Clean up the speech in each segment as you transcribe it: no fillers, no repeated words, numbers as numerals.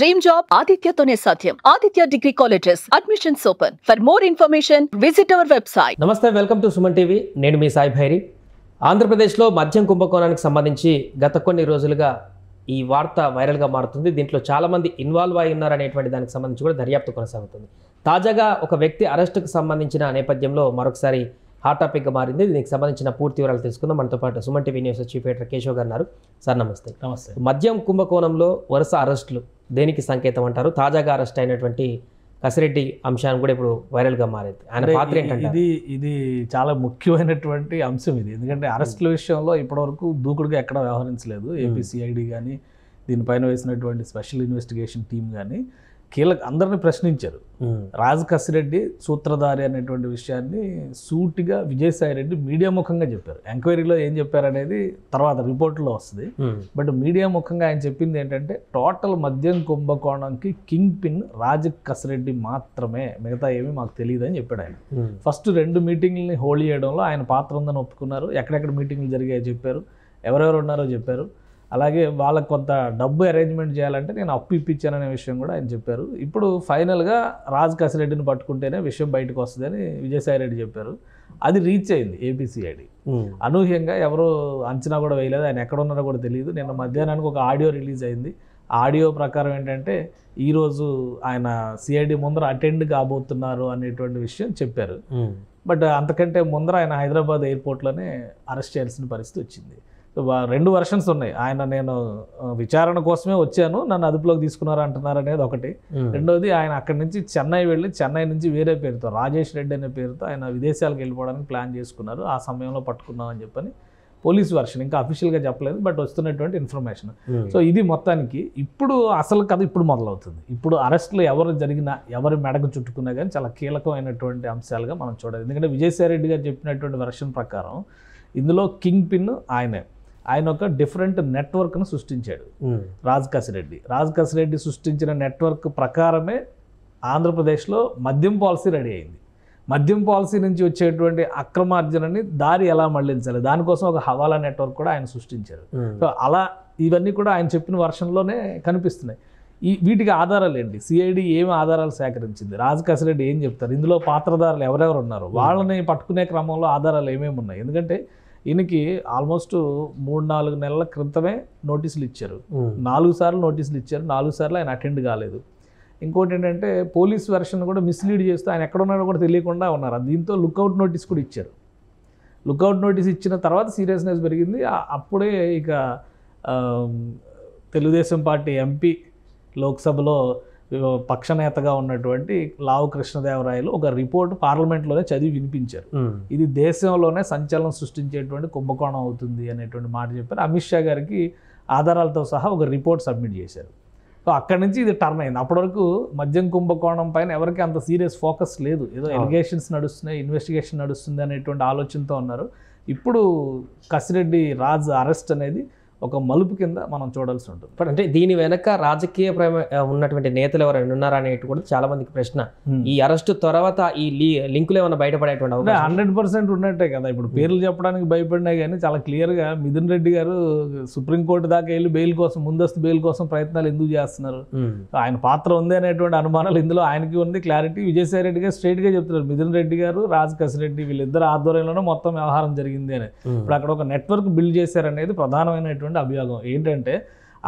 dream job ఆదిత్యతోనే సాధ్యం. Aditya degree colleges admissions open. For more information visit our website. నమస్తే, welcome to Suman TV. నేను మీ సాయి భైరి. ఆంధ్రప్రదేశ్లో మద్యం కుంభకోణానికి సంబంధించి గత కొన్ని రోజులుగా ఈ వార్త వైరల్గా మారుతుంది. దీంట్లో చాలామంది ఇన్వాల్వ్ అయి ఉన్నారనేటువంటి దానికి సంబంధించి కూడా దర్యాప్తు కొనసాగుతుంది. తాజాగా ఒక వ్యక్తి అరెస్టుకు సంబంధించిన నేపథ్యంలో మరొకసారి హాట్ టాపిక్గా మారింది. దీనికి సంబంధించిన పూర్తి వివరాలు తెలుసుకుందాం. మనతో పాటు Suman TV news chief editor Keshav గారు ఉన్నారు. సార్ నమస్తే. నమస్తే. మద్యం కుంభకోణంలో వరుస అరెస్టులు దేనికి సంకేతం అంటారు? తాజాగా అరెస్ట్ అయినటువంటి కసిరెడ్డి అంశాన్ని కూడా ఇప్పుడు వైరల్గా మారింది. ఆయన పాత్ర ఏంటంటే ఇది చాలా ముఖ్యమైనటువంటి అంశం ఇది. ఎందుకంటే అరెస్టుల విషయంలో ఇప్పటివరకు దూకుడుగా ఎక్కడ వ్యవహరించలేదు ఏపీసీఐడి కానీ, దీనిపైన వేసినటువంటి స్పెషల్ ఇన్వెస్టిగేషన్ టీం కానీ అందరినీ ప్రశ్నించారు. రాజ్ కసిరెడ్డి సూత్రధారి అనేటువంటి విషయాన్ని సూటిగా విజయసాయి రెడ్డి మీడియా ముఖంగా చెప్పారు. ఎంక్వైరీలో ఏం చెప్పారనేది తర్వాత రిపోర్ట్లో వస్తుంది. బట్ మీడియా ముఖంగా ఆయన చెప్పింది ఏంటంటే, టోటల్ మద్యం కుంభకోణంకి కింగ్ పిన్ రాజ్ కసిరెడ్డి మాత్రమే, మిగతా ఏమీ మాకు తెలియదు అని చెప్పాడు ఆయన. ఫస్ట్ 2 మీటింగ్లని హోల్డ్ చేయడంలో ఆయన పాత్ర ఉందని ఒప్పుకున్నారు. ఎక్కడెక్కడ మీటింగ్లు జరిగాయో చెప్పారు, ఎవరెవరు ఉన్నారో చెప్పారు. అలాగే వాళ్ళకు కొంత డబ్బు అరేంజ్మెంట్ చేయాలంటే నేను అప్పు ఇప్పించాననే విషయం కూడా ఆయన చెప్పారు. ఇప్పుడు ఫైనల్గా రాజ్ కసిరెడ్డిని పట్టుకుంటేనే విషయం బయటకు వస్తుందని విజయసాయి రెడ్డి చెప్పారు. అది రీచ్ అయింది ఏపీసీఐడి. అనూహ్యంగా ఎవరో అంచనా కూడా వేయలేదు, ఆయన ఎక్కడ ఉన్నారో కూడా తెలియదు. నిన్న మధ్యాహ్నానికి ఒక ఆడియో రిలీజ్ అయింది. ఆడియో ప్రకారం ఏంటంటే ఈరోజు ఆయన సిఐడి ముందర అటెండ్ కాబోతున్నారు అనేటువంటి విషయం చెప్పారు. బట్ అంతకంటే ముందర ఆయన హైదరాబాద్ ఎయిర్పోర్ట్లోనే అరెస్ట్ చేయాల్సిన పరిస్థితి వచ్చింది. 2 వెర్షన్స్ ఉన్నాయి. ఆయన నేను విచారణ కోసమే వచ్చాను, నన్ను అదుపులోకి తీసుకున్నారు అంటున్నారు అనేది ఒకటి. రెండోది ఆయన అక్కడి నుంచి చెన్నై వెళ్ళి, చెన్నై నుంచి వేరే పేరుతో రాజేష్ రెడ్డి అనే పేరుతో ఆయన విదేశాలకు వెళ్ళిపోవడానికి ప్లాన్ చేసుకున్నారు. ఆ సమయంలో పట్టుకున్నామని చెప్పని పోలీస్ వెర్షన్, ఇంకా అఫీషియల్గా చెప్పలేదు, బట్ వస్తున్నటువంటి ఇన్ఫర్మేషన్. సో ఇది మొత్తానికి ఇప్పుడు అసలు కథ ఇప్పుడు మొదలవుతుంది. ఇప్పుడు అరెస్టులు ఎవరు జరిగినా, ఎవరి మెడకు చుట్టుకున్నా కానీ చాలా కీలకమైనటువంటి అంశాలుగా మనం చూడాలి. ఎందుకంటే విజయసాయి రెడ్డి గారు చెప్పినటువంటి వెర్షన్ ప్రకారం ఇందులో కింగ్ పిన్ ఆయనే. ఆయన ఒక డిఫరెంట్ నెట్వర్క్ను సృష్టించాడు రాజ్ కసిరెడ్డి. రాజ్ కసిరెడ్డి సృష్టించిన నెట్వర్క్ ప్రకారమే ఆంధ్రప్రదేశ్లో మద్యం పాలసీ రెడీ అయింది. మద్యం పాలసీ నుంచి వచ్చేటువంటి అక్రమార్జనని దారి ఎలా మళ్లించాలి, దానికోసం ఒక హవాలా నెట్వర్క్ కూడా ఆయన సృష్టించారు. సో అలా ఇవన్నీ కూడా ఆయన చెప్పిన వర్షన్లోనే కనిపిస్తున్నాయి. వీటికి ఆధారాలు ఏంటి? సిఐడి ఏమి ఆధారాలు సేకరించింది, రాజ్ కసిరెడ్డి ఏం చెప్తారు, ఇందులో పాత్రధారులు ఎవరెవరు ఉన్నారు, వాళ్ళని పట్టుకునే క్రమంలో ఆధారాలు ఏమేమి ఉన్నాయి? ఎందుకంటే ఈయనకి ఆల్మోస్ట్ 3-4 నెలల క్రితమే నోటీసులు ఇచ్చారు. 4 సార్లు నోటీసులు ఇచ్చారు. 4 సార్లు ఆయన అటెండ్ కాలేదు. ఇంకోటి ఏంటంటే పోలీస్ వెర్షన్ కూడా మిస్లీడ్ చేస్తూ ఆయన ఎక్కడ ఉన్నాడో కూడా తెలియకుండా ఉన్నారు. దీంతో లుక్అవుట్ నోటీస్ కూడా ఇచ్చారు. లుక్అవుట్ నోటీస్ ఇచ్చిన తర్వాత సీరియస్నెస్ పెరిగింది. అప్పుడే ఇక తెలుగుదేశం పార్టీ ఎంపీ లోక్సభలో పక్షనేతగా ఉన్నటువంటి లావు కృష్ణదేవరాయలు ఒక రిపోర్ట్ పార్లమెంట్లోనే చదివి వినిపించారు. ఇది దేశంలోనే సంచలనం సృష్టించేటువంటి కుంభకోణం అవుతుంది అనేటువంటి మాట చెప్పారు. అమిత్ షా గారికి ఆధారాలతో సహా ఒక రిపోర్ట్ సబ్మిట్ చేశారు. సో అక్కడి నుంచి ఇది టర్న్ అయింది. అప్పటి వరకు మద్యం కుంభకోణం పైన ఎవరికి అంత సీరియస్ ఫోకస్ లేదు, ఏదో ఎలిగేషన్స్ నడుస్తున్నాయి, ఇన్వెస్టిగేషన్ నడుస్తుంది అనేటువంటి ఆలోచనతో ఉన్నారు. ఇప్పుడు కసిరెడ్డి రాజ్ అరెస్ట్ అనేది ఒక మలుపు కింద మనం చూడాల్సి ఉంటుంది. బట్ అంటే దీని వెనక రాజకీయ ఉన్నటువంటి నేతలు ఎవరైనా ఉన్నారా అనేది కూడా చాలా మందికి ప్రశ్న. ఈ అరెస్టు తర్వాత ఈ లింకులు ఏమైనా బయటపడేటువంటి 100% ఉన్నట్టే కదా. ఇప్పుడు పేర్లు చెప్పడానికి భయపడినా కానీ చాలా క్లియర్గా మిథున్ రెడ్డి గారు సుప్రీంకోర్టు దాకా వెళ్ళి బెయిల్ కోసం, ముందస్తు బెయిల్ కోసం ప్రయత్నాలు ఎందుకు చేస్తున్నారు? ఆయన పాత్ర ఉంది అనేటువంటి అనుమానాలు ఇందులో ఆయనకి ఉంది, క్లారిటీ. విజయసాయి రెడ్డి గారు స్ట్రైట్గా చెప్తున్నారు, మిథున్ రెడ్డి గారు, రాజ్ కసిరెడ్డి వీళ్ళిద్దరు ఆధ్వర్యంలోనే మొత్తం వ్యవహారం జరిగింది అని. ఇప్పుడు అక్కడ ఒక నెట్వర్క్ బిల్డ్ చేశారనేది ప్రధానమైనటువంటి అభియోగం. ఏంటంటే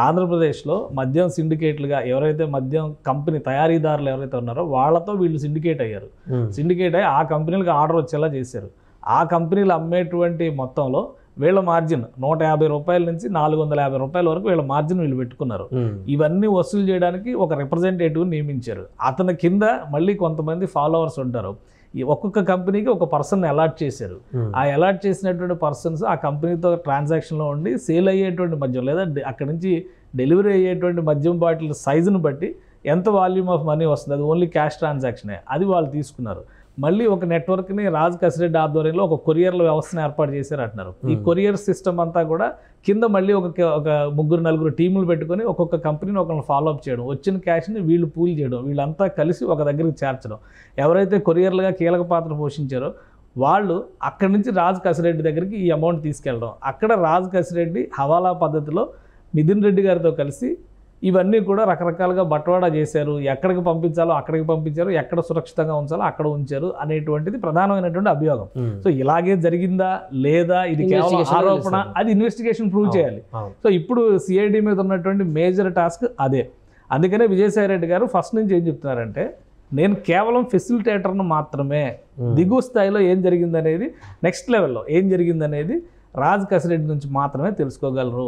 ఆంధ్రప్రదేశ్లో మద్యం సిండికేట్లుగా ఎవరైతే మద్యం కంపెనీ తయారీదారులు ఎవరైతే ఉన్నారో వాళ్ళతో వీళ్ళు సిండికేట్ అయ్యారు. సిండికేట్ అయ్యి ఆ కంపెనీలకు ఆర్డర్ వచ్చేలా చేశారు. ఆ కంపెనీలు అమ్మేటువంటి మొత్తంలో వీళ్ళ మార్జిన్ 150 రూపాయల నుంచి 450 రూపాయల వరకు వీళ్ళ మార్జిన్ వీళ్ళు పెట్టుకున్నారు. ఇవన్నీ వసూలు చేయడానికి ఒక రిప్రజెంటేటివ్ నియమించారు. అతని కింద మళ్ళీ కొంతమంది ఫాలోవర్స్ ఉంటారు. ఒక్కొక్క కంపెనీకి ఒక పర్సన్ అలాట్ చేశారు. ఆ అలాట్ చేసినటువంటి పర్సన్స్ ఆ కంపెనీతో ట్రాన్సాక్షన్లో ఉండి సేల్ అయ్యేటువంటి మద్యం లేదా అక్కడి నుంచి డెలివరీ అయ్యేటువంటి మద్యం బాటిల్ సైజును బట్టి ఎంత వాల్యూమ్ ఆఫ్ మనీ వస్తుంది, అది ఓన్లీ క్యాష్ ట్రాన్సాక్షనే, అది వాళ్ళు తీసుకున్నారు. మళ్ళీ ఒక నెట్వర్క్ని రాజ్ కసిరెడ్డి ఆధ్వర్యంలో ఒక కొరియర్ల వ్యవస్థను ఏర్పాటు చేశారు అంటున్నారు. ఈ కొరియర్ సిస్టమ్ అంతా కూడా కింద మళ్ళీ ఒక 3-4 టీములు పెట్టుకొని ఒక్కొక్క కంపెనీని ఒకరిని ఫాలోఅప్ చేయడం, వచ్చిన క్యాష్ని వీళ్ళు పూల్ చేయడం, వీళ్ళంతా కలిసి ఒక దగ్గరికి చేర్చడం. ఎవరైతే కొరియర్లుగా కీలక పాత్ర పోషించారో వాళ్ళు అక్కడి నుంచి రాజ్ కసిరెడ్డి దగ్గరికి ఈ అమౌంట్ తీసుకెళ్ళడం. అక్కడ రాజ్ కసిరెడ్డి హవాలా పద్ధతిలో మిథున్ రెడ్డి గారితో కలిసి ఇవన్నీ కూడా రకరకాలుగా బట్వాడా చేశారు, ఎక్కడికి పంపించాలో అక్కడికి పంపించారు, ఎక్కడ సురక్షితంగా ఉంచాలో అక్కడ ఉంచారు అనేటువంటిది ప్రధానమైనటువంటి అభియోగం. సో ఇలాగే జరిగిందా లేదా, ఇది కేవలం ఆరోపణ, అది ఇన్వెస్టిగేషన్ ప్రూవ్ చేయాలి. సో ఇప్పుడు సిఐడి మీద ఉన్నటువంటి మేజర్ టాస్క్ అదే. అందుకనే విజయసాయి రెడ్డి గారు ఫస్ట్ నుంచి ఏం చెప్తున్నారంటే, నేను కేవలం ఫెసిలిటేటర్ను మాత్రమే, దిగువ స్థాయిలో ఏం జరిగిందనేది, నెక్స్ట్ లెవెల్లో ఏం జరిగిందనేది రాజ్ కసిరెడ్డి నుంచి మాత్రమే తెలుసుకోగలరు.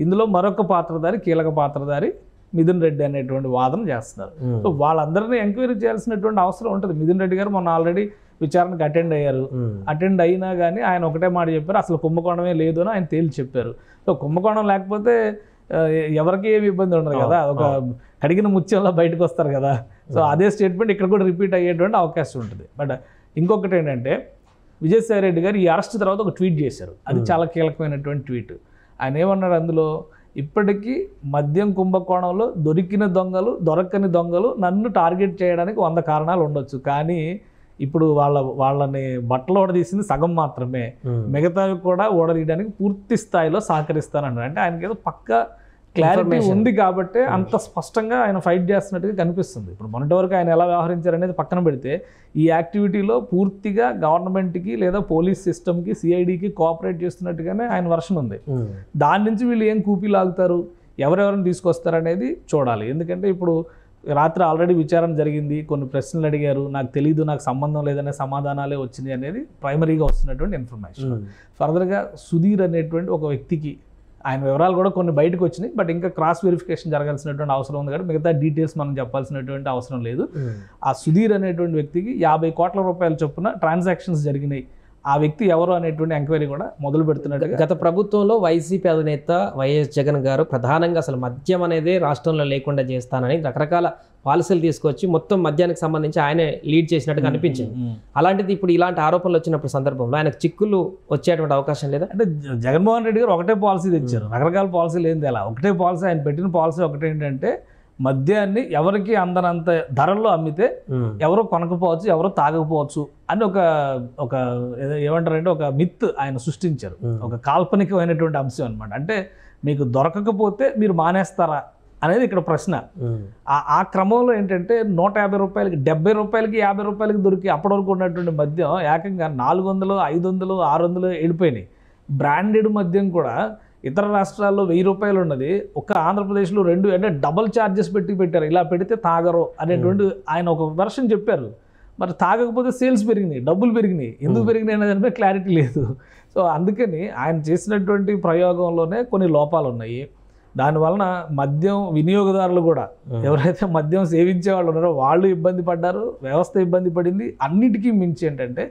ఇందులో మరొక పాత్రధారి, కీలక పాత్రధారి మిథున్ రెడ్డి అనేటువంటి వాదన చేస్తున్నారు. సో వాళ్ళందరినీ ఎంక్వైరీ చేయాల్సినటువంటి అవసరం ఉంటుంది. మిథున్ రెడ్డి గారు మొన్న ఆల్రెడీ విచారణకు అటెండ్ అయ్యారు. అటెండ్ అయినా కానీ ఆయన ఒకటే మాట చెప్పారు, అసలు కుంభకోణమే లేదు అని ఆయన తేల్చి చెప్పారు. సో కుంభకోణం లేకపోతే ఎవరికి ఏమి ఇబ్బంది ఉండదు కదా, ఒక కడిగిన ముత్యంలో బయటకు వస్తారు కదా. సో అదే స్టేట్మెంట్ ఇక్కడ కూడా రిపీట్ అయ్యేటువంటి అవకాశం ఉంటుంది. బట్ ఇంకొకటి ఏంటంటే, విజయసాయి రెడ్డి గారు ఈ అరెస్ట్ తర్వాత ఒక ట్వీట్ చేశారు. అది చాలా కీలకమైనటువంటి ట్వీట్. ఆయన ఏమన్నారు అందులో, ఇప్పటికీ మద్యం కుంభకోణంలో దొరికిన దొంగలు, దొరకని దొంగలు నన్ను టార్గెట్ చేయడానికి 100 కారణాలు ఉండొచ్చు, కానీ ఇప్పుడు వాళ్ళని బట్టలు ఓడదీసింది సగం మాత్రమే, మిగతావి కూడా ఓడదీయడానికి పూర్తి స్థాయిలో సహకరిస్తానన్నారు. అంటే ఆయనకి ఏదో పక్క క్లారిటీ ఉంది కాబట్టి అంత స్పష్టంగా ఆయన ఫైట్ చేస్తున్నట్టుగా కనిపిస్తుంది. ఇప్పుడు మొన్నటి వరకు ఆయన ఎలా వ్యవహరించారనేది పక్కన పెడితే, ఈ యాక్టివిటీలో పూర్తిగా గవర్నమెంట్కి లేదా పోలీస్ సిస్టమ్కి, సిఐడికి కోఆపరేట్ చేస్తున్నట్టుగానే ఆయన వర్షన్ ఉంది. దాని నుంచి వీళ్ళు ఏం కూపీ లాగుతారు, ఎవరెవరిని తీసుకొస్తారనేది చూడాలి. ఎందుకంటే ఇప్పుడు రాత్రి ఆల్రెడీ విచారణ జరిగింది, కొన్ని ప్రశ్నలు అడిగారు, నాకు తెలీదు, నాకు సంబంధం లేదనే సమాధానాలే వచ్చినాయి అనేది ప్రైమరీగా వస్తున్నటువంటి ఇన్ఫర్మేషన్. ఫర్దర్గా సుధీర్ అనేటువంటి ఒక వ్యక్తికి ఆయన వివరాలు కూడా కొన్ని బయటకు వచ్చినాయి, బట్ ఇంకా క్రాస్ వెరిఫికేషన్ జరగాల్సినటువంటి అవసరం ఉంది కాబట్టి మిగతా డీటెయిల్స్ మనం చెప్పాల్సినటువంటి అవసరం లేదు. ఆ సుధీర్ అనేటువంటి వ్యక్తికి 50 కోట్ల రూపాయల చొప్పున ట్రాన్సాక్షన్స్ జరిగినాయి. ఆ వ్యక్తి ఎవరు అనేటువంటి ఎంక్వైరీ కూడా మొదలు పెడుతున్నట్టుగా. గత ప్రభుత్వంలో వైసీపీ అధినేత వైఎస్ జగన్ గారు ప్రధానంగా అసలు మద్యం అనేది రాష్ట్రంలో లేకుండా చేస్తానని రకరకాల పాలసీలు తీసుకొచ్చి మొత్తం మద్యానికి సంబంధించి ఆయనే లీడ్ చేసినట్టుగా అనిపించింది. అలాంటిది ఇప్పుడు ఇలాంటి ఆరోపణలు వచ్చినప్పుడు సందర్భంలో ఆయనకు చిక్కులు వచ్చేటువంటి అవకాశం లేదా? అంటే జగన్మోహన్ రెడ్డి గారు ఒకటే పాలసీ తెచ్చారు, రకరకాల పాలసీలు ఏంది అలా ఒకటే పాలసీ. ఆయన పెట్టిన పాలసీ ఒకటి ఏంటంటే, మద్యాన్ని ఎవరికి అందనంత ధరల్లో అమ్మితే ఎవరో కొనకపోవచ్చు, ఎవరో తాగకపోవచ్చు అని ఒక ఏమంటారంటే ఒక మిత్ ఆయన సృష్టించారు. ఒక కాల్పనికమైనటువంటి అంశం అనమాట. అంటే మీకు దొరకకపోతే మీరు మానేస్తారా అనేది ఇక్కడ ప్రశ్న. ఆ క్రమంలో ఏంటంటే 150 రూపాయలకి, 70 రూపాయలకి, 50 రూపాయలకి దొరికి అప్పటి వరకు ఉన్నటువంటి మద్యం ఏకంగా 400, 500, 600 వెళ్ళిపోయినాయి. బ్రాండెడ్ మద్యం కూడా ఇతర రాష్ట్రాల్లో 1000 రూపాయలు ఉన్నది, ఒక ఆంధ్రప్రదేశ్లో 2, అంటే డబల్ ఛార్జెస్ పెట్టారు. ఇలా పెడితే తాగరు అనేటువంటి ఆయన ఒక వెర్షన్ చెప్పారు. మరి తాగకపోతే సేల్స్ పెరిగినాయి, డబ్బులు పెరిగినాయి. ఎందుకు పెరిగినాయి అనేది క్లారిటీ లేదు. సో అందుకని ఆయన చేసినటువంటి ప్రయోగంలోనే కొన్ని లోపాలు ఉన్నాయి. దానివలన మద్యం వినియోగదారులు కూడా, ఎవరైతే మద్యం సేవించే వాళ్ళు ఉన్నారో వాళ్ళు ఇబ్బంది పడ్డారు, వ్యవస్థ ఇబ్బంది పడింది. అన్నిటికీ మించి ఏంటంటే,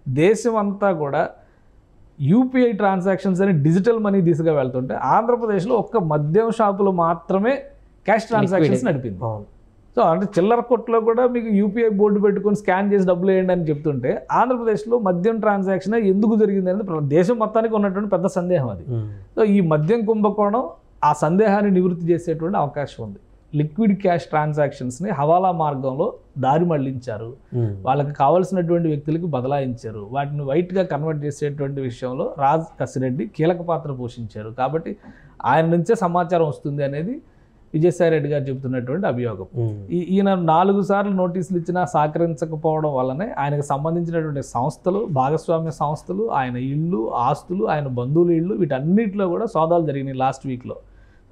దేశం అంతా కూడా యూపీఐ ట్రాన్సాక్షన్స్ అని డిజిటల్ మనీ దిశగా వెళ్తుంటే, ఆంధ్రప్రదేశ్లో ఒక్క మద్యం షాపులు మాత్రమే క్యాష్ ట్రాన్సాక్షన్స్ నడిపింది. సో అంటే చిల్లర కొట్లో కూడా మీకు యూపీఐ బోర్డు పెట్టుకొని స్కాన్ చేసి డబ్బులు వేయండి అని చెప్తుంటే, ఆంధ్రప్రదేశ్లో మద్యం ట్రాన్సాక్షన్ ఎందుకు జరిగింది అనేది దేశం మొత్తానికి ఉన్నటువంటి పెద్ద సందేహం అది. సో ఈ మద్యం కుంభకోణం ఆ సందేహాన్ని నివృత్తి చేసేటువంటి అవకాశం ఉంది. లిక్విడ్ క్యాష్ ట్రాన్సాక్షన్స్ని హవాలా మార్గంలో దారి మళ్లించారు, వాళ్ళకి కావాల్సినటువంటి వ్యక్తులకు బదలాయించారు, వాటిని వైట్గా కన్వర్ట్ చేసేటువంటి విషయంలో రాజ్ కసిరెడ్డి కీలక పాత్ర పోషించారు. కాబట్టి ఆయన నుంచే సమాచారం వస్తుంది అనేది విజయసాయి రెడ్డి గారు చెబుతున్నటువంటి అభియోగం. ఈయన 4 సార్లు నోటీసులు ఇచ్చినా సహకరించకపోవడం వల్లనే ఆయనకు సంబంధించినటువంటి సంస్థలు, భాగస్వామ్య సంస్థలు, ఆయన ఇళ్ళు, ఆస్తులు, ఆయన బంధువుల ఇళ్ళు, వీటన్నిటిలో కూడా సోదాలు జరిగినాయి లాస్ట్ వీక్లో.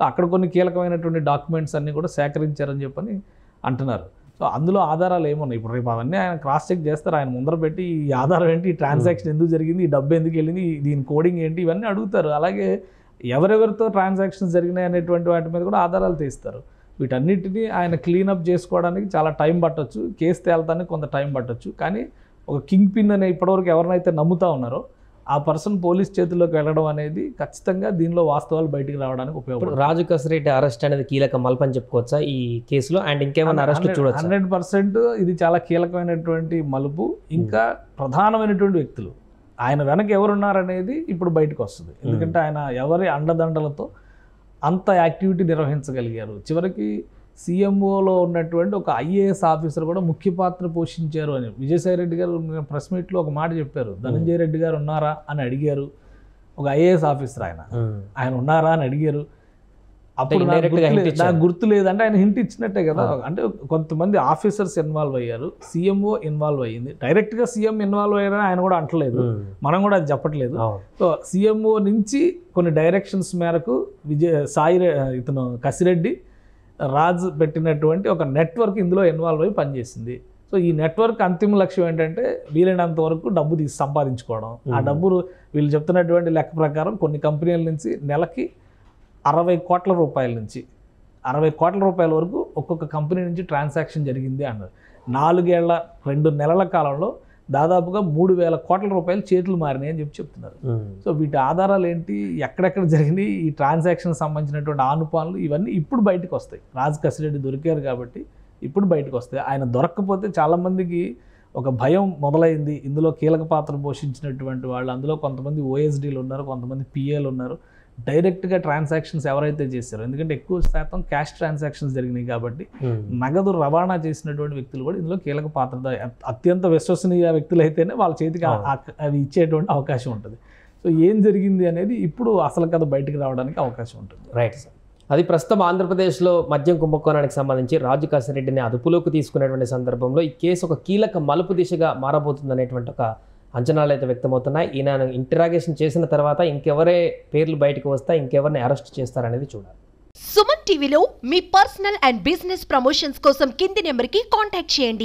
అక్కడ కొన్ని కీలకమైనటువంటి డాక్యుమెంట్స్ అన్నీ కూడా సేకరించారని చెప్పని అంటున్నారు. సో అందులో ఆధారాలు ఏమున్నాయి, ఇప్పుడు రేపు అవన్నీ ఆయన క్రాస్ చెక్ చేస్తారు. ఆయన ముందర పెట్టి ఈ ఆధారం ఏంటి, ఈ ట్రాన్సాక్షన్ ఎందుకు జరిగింది, ఈ డబ్బు ఎందుకు వెళ్ళింది, దీని కోడింగ్ ఏంటి, ఇవన్నీ అడుగుతారు. అలాగే ఎవరెవరితో ట్రాన్సాక్షన్స్ జరిగినాయి అనేటువంటి వాటి మీద కూడా ఆధారాలు తీస్తారు. వీటన్నిటిని ఆయన క్లీనప్ చేసుకోవడానికి చాలా టైం పట్టొచ్చు, కేసు తేలటానికి కొంత టైం పట్టొచ్చు. కానీ ఒక కింగ్ పిన్ అనే ఇప్పటివరకు ఎవరినైతే నమ్ముతా ఉన్నారో ఆ పర్సన్ పోలీస్ చేతుల్లోకి వెళ్ళడం అనేది ఖచ్చితంగా దీనిలో వాస్తవాలు బయటికి రావడానికి ఉపయోగపడుతుంది. రాజు కసిరెడ్డి అరెస్ట్ అనేది కీలక మలుపని చెప్పుకోవచ్చా ఈ కేసులో? అండ్ ఇంకేమైనా అరెస్ట్ చూడొచ్చు? 100% ఇది చాలా కీలకమైనటువంటి మలుపు. ఇంకా ప్రధానమైనటువంటి వ్యక్తులు ఆయన వెనక ఎవరున్నారనేది ఇప్పుడు బయటకు వస్తుంది. ఎందుకంటే ఆయన ఎవరి అండదండలతో అంత యాక్టివిటీ నిర్వహించగలిగారు. చివరికి సీఎంఓలో ఉన్నటువంటి ఒక ఐఏఎస్ ఆఫీసర్ కూడా ముఖ్య పాత్ర పోషించారు అని విజయసాయి రెడ్డి గారు ప్రెస్ మీట్లో ఒక మాట చెప్పారు. ధనంజయ రెడ్డి గారు ఉన్నారా అని అడిగారు. ఒక ఐఏఎస్ ఆఫీసర్ ఆయన ఉన్నారా అని అడిగారు. అప్పుడు నాకు గుర్తు లేదంటే ఆయన హింట్ ఇచ్చినట్టే కదా. అంటే కొంతమంది ఆఫీసర్స్ ఇన్వాల్వ్ అయ్యారు, సిఎంఓ ఇన్వాల్వ్ అయ్యింది. డైరెక్ట్గా సీఎం ఇన్వాల్వ్ అయ్యారని ఆయన కూడా అంటలేదు, మనం కూడా అది చెప్పట్లేదు. సో సిఎంఓ నుంచి కొన్ని డైరెక్షన్స్ మేరకు ఇతను కసిరెడ్డి రాజ్ పెట్టినటువంటి ఒక నెట్వర్క్ ఇందులో ఇన్వాల్వ్ అయ్యి పనిచేసింది. సో ఈ నెట్వర్క్ అంతిమ లక్ష్యం ఏంటంటే వీలైనంత వరకు డబ్బు సంపాదించుకోవడం. ఆ డబ్బు వీళ్ళు చెప్తున్నటువంటి లెక్క ప్రకారం కొన్ని కంపెనీల నుంచి నెలకి 60 కోట్ల రూపాయల నుంచి 60 కోట్ల రూపాయల వరకు ఒక్కొక్క కంపెనీ నుంచి ట్రాన్సాక్షన్ జరిగింది అన్నారు. 4 ఏళ్ల 2 నెలల కాలంలో దాదాపుగా 3,000 కోట్ల రూపాయలు చేతులు మారినాయి అని చెప్తున్నారు. సో వీటి ఆధారాలు ఏంటి, ఎక్కడెక్కడ జరిగింది, ఈ ట్రాన్సాక్షన్ సంబంధించినటువంటి ఆనుపానులు ఇవన్నీ ఇప్పుడు బయటకు వస్తాయి. రాజ్ కసిరెడ్డి దొరికారు కాబట్టి ఇప్పుడు బయటకు వస్తాయి. ఆయన దొరక్కపోతే చాలామందికి ఒక భయం మొదలైంది. ఇందులో కీలక పాత్ర పోషించినటువంటి వాళ్ళు, అందులో కొంతమంది ఓఎస్డీలు ఉన్నారు, కొంతమంది పిఏలు ఉన్నారు. డైరెక్ట్గా ట్రాన్సాక్షన్స్ ఎవరైతే చేశారో, ఎందుకంటే ఎక్కువ శాతం క్యాష్ ట్రాన్సాక్షన్స్ జరిగినాయి కాబట్టి నగదు రవాణా చేసినటువంటి వ్యక్తులు కూడా ఇందులో కీలక పాత్ర, అత్యంత విశ్వసనీయ వ్యక్తులు అయితేనే వాళ్ళ చేతికి అవి ఇచ్చేటువంటి అవకాశం ఉంటుంది. సో ఏం జరిగింది అనేది ఇప్పుడు అసలు కథ బయటకు రావడానికి అవకాశం ఉంటుంది. Right sir. అది ప్రస్తుతం ఆంధ్రప్రదేశ్లో మద్యం కుంభకోణానికి సంబంధించి రాజు కసిరెడ్డిని అదుపులోకి తీసుకునేటువంటి సందర్భంలో ఈ కేసు ఒక కీలక మలుపు దిశగా మారబోతుంది అనేటువంటి ఒక అంచనాలు అయితే వ్యక్తమవుతున్నాయి. ఈయన ఇంటరాగేషన్ చేసిన తర్వాత ఇంకెవరే పేర్లు బయటకు వస్తాయి, ఇంకెవరిని అరెస్ట్ చేస్తారనేది చూడాలి. సుమన్ టీవీలో మీ పర్సనల్ అండ్ బిజినెస్ ప్రమోషన్స్ కోసం కింది నెంబర్కి కాంటాక్ట్ చేయండి.